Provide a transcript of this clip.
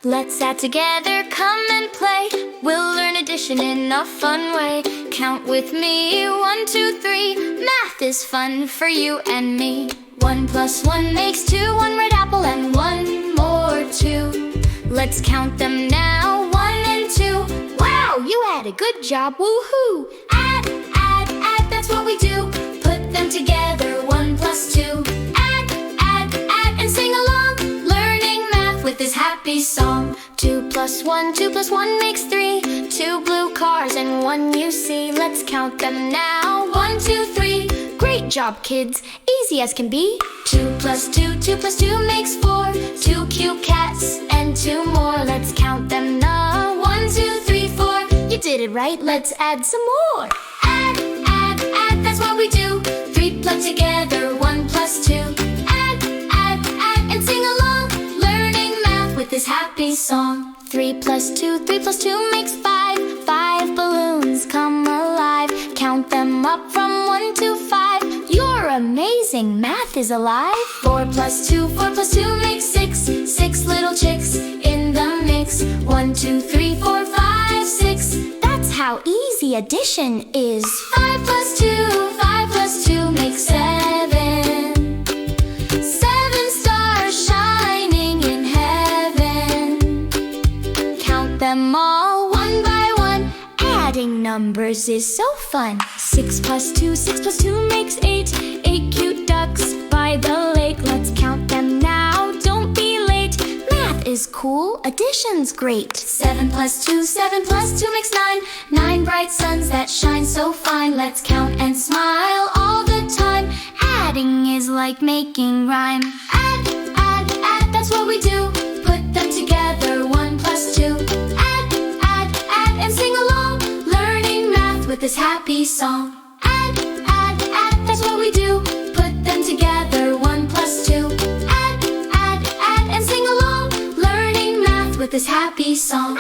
Let's add together, come and play. We'll learn addition in a fun way. Count with me, 1, 2, 3. Math is fun for you and me. 1 plus 1 makes 2, 1 red apple and 1 more 2. Let's count them now, 1 and 2. Wow, you had a good job, woohoo! Add, add, add, that's what we do. Put them together, 1 plus 2. Add, add, add, and sing along, learning math with this happy song. 2 plus 1 makes 3. 2 blue cars and 1 you see. Let's count them now, 1, 2, 3. Great job, kids, easy as can be. 2 plus 2 makes 4. 2 cute cats and 2 more. Let's count them now, 1, 2, 3, 4. You did it right, let's add some more. Add, add, add, that's what we do. 3 put together, 1 plus 2. Add, add, add, and sing along, learning math with this happy song. 3 plus 2 makes 5. 5 balloons come alive. Count them up from 1 to 5. You're amazing, math is alive. 4 plus 2 makes 6. 6 little chicks in the mix. 1, 2, 3, 4, 5, 6. That's how easy addition is. 5 plus 2 makes 7. 7 stars shining in heaven. Count them all, 1 by 1. Adding numbers is so fun. 6 plus 2 makes 8. 8 cute ducks by the lake. Let's count them now, don't be late. Math is cool, addition's great. 7 plus 2 makes 9. 9 bright suns that shine so fine. Let's count and smile all the time. Adding is like making rhyme. Add, add, add, that's what we do. Put them together, 1 plus 2. Add, add, add, and sing along, learning math with this happy song. Add, add, add, that's what we do. Put them together, 1 plus 2. Add, add, add, and sing along, learning math with this happy song.